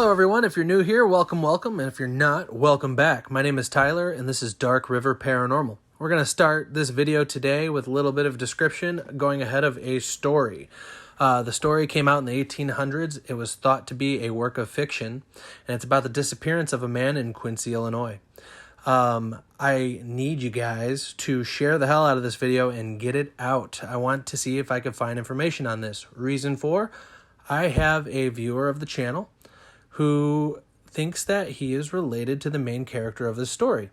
Hello everyone, if you're new here, welcome, and if you're not, welcome back. My name is Tyler, and this is Dark River Paranormal. We're going to start this video today with a little bit of description going ahead of a story. The story came out in the 1800s. It was thought to be a work of fiction, and it's about the disappearance of a man in Quincy, Illinois. I need you guys to share the hell out of this video and get it out. I want to see if I can find information on this. Reason for, I have a viewer of the channel who thinks that he is related to the main character of this story.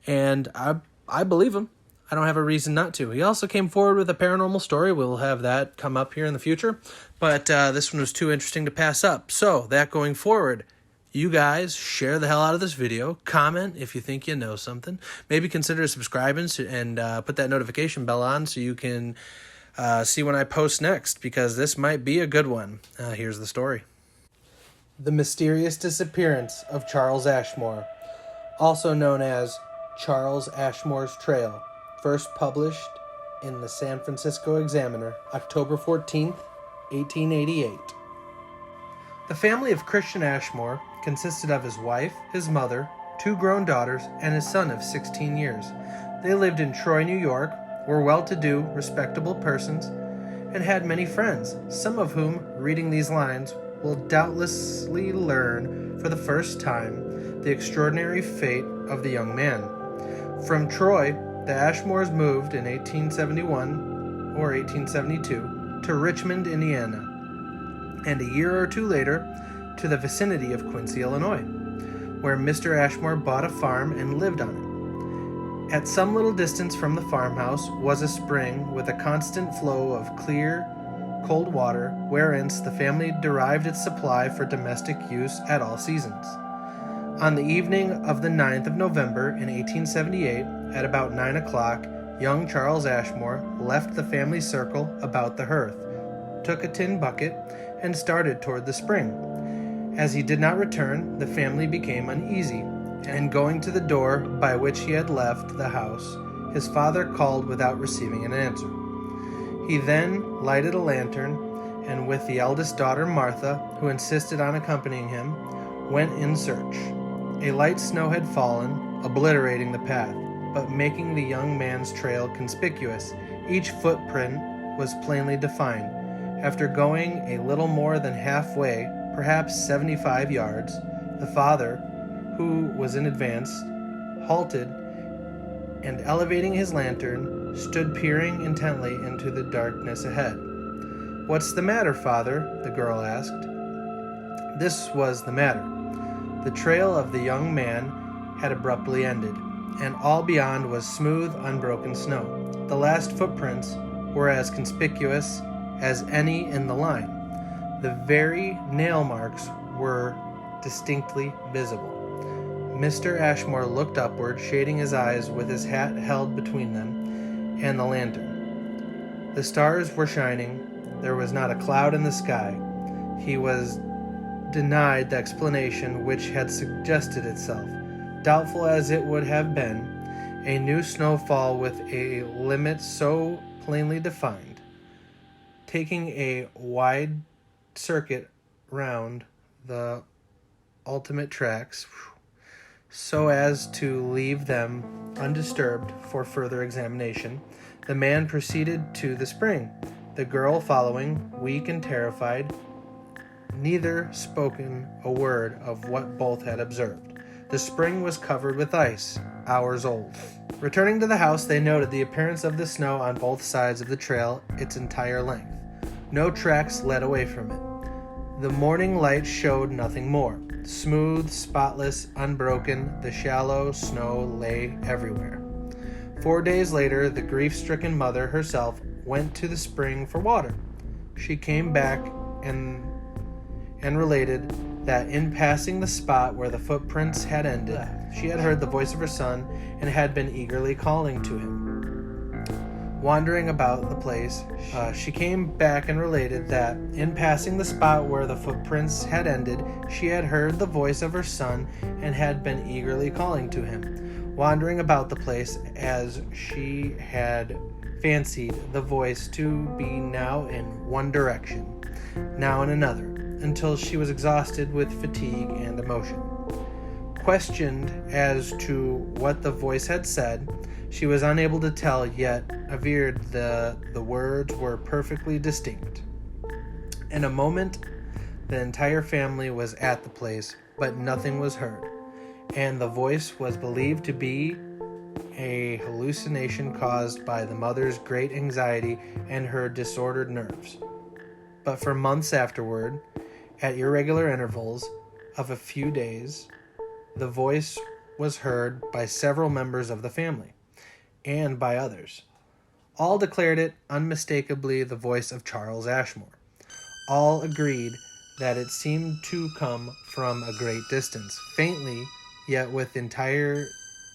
And I believe him. I don't have a reason not to. He also came forward with a paranormal story. We'll have that come up here in the future. But this one was too interesting to pass up. So, that going forward, you guys share the hell out of this video. Comment if you think you know something. Maybe consider subscribing and put that notification bell on so you can see when I post next, because this might be a good one. Here's the story. The Mysterious Disappearance of Charles Ashmore, also known as Charles Ashmore's Trail, first published in the San Francisco Examiner, October 14th, 1888. The family of Christian Ashmore consisted of his wife, his mother, 2 grown daughters, and his son of 16 years. They lived in Troy, New York, were well-to-do, respectable persons, and had many friends, some of whom, reading these lines, will doubtlessly learn for the first time the extraordinary fate of the young man. From Troy, the Ashmores moved in 1871 or 1872 to Richmond, Indiana, and a year or two later to the vicinity of Quincy, Illinois, where Mr. Ashmore bought a farm and lived on it. At some little distance from the farmhouse was a spring with a constant flow of clear, cold water, whereince the family derived its supply for domestic use at all seasons. On the evening of the 9th of November in 1878, at about 9 o'clock, young Charles Ashmore left the family circle about the hearth, took a tin bucket, and started toward the spring. As he did not return, the family became uneasy, and going to the door by which he had left the house, his father called without receiving an answer. He then lighted a lantern, and with the eldest daughter, Martha, who insisted on accompanying him, went in search. A light snow had fallen, obliterating the path, but making the young man's trail conspicuous. Each footprint was plainly defined. After going a little more than halfway, perhaps 75 yards, the father, who was in advance, halted, and elevating his lantern, stood peering intently into the darkness ahead. "What's the matter, father?" the girl asked. This was the matter. The trail of the young man had abruptly ended, and all beyond was smooth, unbroken snow. The last footprints were as conspicuous as any in the line. The very nail marks were distinctly visible. Mr. Ashmore looked upward, shading his eyes with his hat held between them and the lantern. The stars were shining. There was not a cloud in the sky. He was denied the explanation which had suggested itself, doubtful as it would have been, a new snowfall with a limit so plainly defined, taking a wide circuit round the ultimate tracks, so as to leave them undisturbed for further examination. The man proceeded to the spring, the girl following, weak and terrified, neither spoken a word of what both had observed. The spring was covered with ice, hours old. Returning to the house, they noted the appearance of the snow on both sides of the trail its entire length. No tracks led away from it. The morning light showed nothing more. Smooth, spotless, unbroken, the shallow snow lay everywhere. 4 days later, the grief-stricken mother herself went to the spring for water. She came back and related that in passing the spot where the footprints had ended, she had heard the voice of her son and had been eagerly calling to him. Wandering about the place, she came back and related that, in passing the spot where the footprints had ended, she had heard the voice of her son and had been eagerly calling to him. Wandering about the place, as she had fancied the voice to be now in one direction, now in another, until she was exhausted with fatigue and emotion. Questioned as to what the voice had said, she was unable to tell, yet averred the words were perfectly distinct. In a moment, the entire family was at the place, but nothing was heard, and the voice was believed to be a hallucination caused by the mother's great anxiety and her disordered nerves. But for months afterward, at irregular intervals of a few days, the voice was heard by several members of the family, and by others. All declared it unmistakably the voice of Charles Ashmore. All agreed that it seemed to come from a great distance, faintly, yet with entire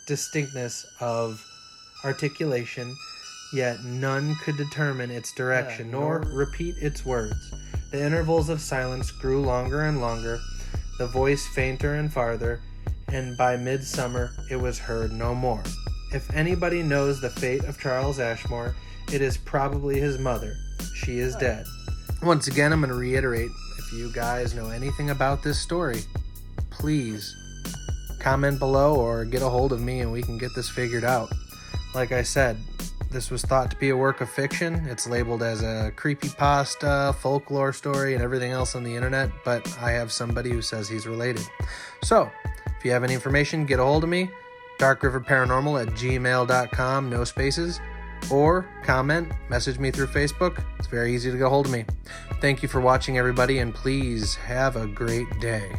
distinctness of articulation, yet none could determine its direction, nor repeat its words. The intervals of silence grew longer and longer, the voice fainter and farther, and by midsummer it was heard no more. If anybody knows the fate of Charles Ashmore, it is probably his mother. She is dead. Once again, I'm going to reiterate, if you guys know anything about this story, please comment below or get a hold of me and we can get this figured out. Like I said, this was thought to be a work of fiction. It's labeled as a creepypasta, folklore story, and everything else on the internet, but I have somebody who says he's related. So, if you have any information, get a hold of me, darkriverparanormal@gmail.com, no spaces, or comment, message me through Facebook. It's very easy to get a hold of me. Thank you for watching, everybody, and please have a great day.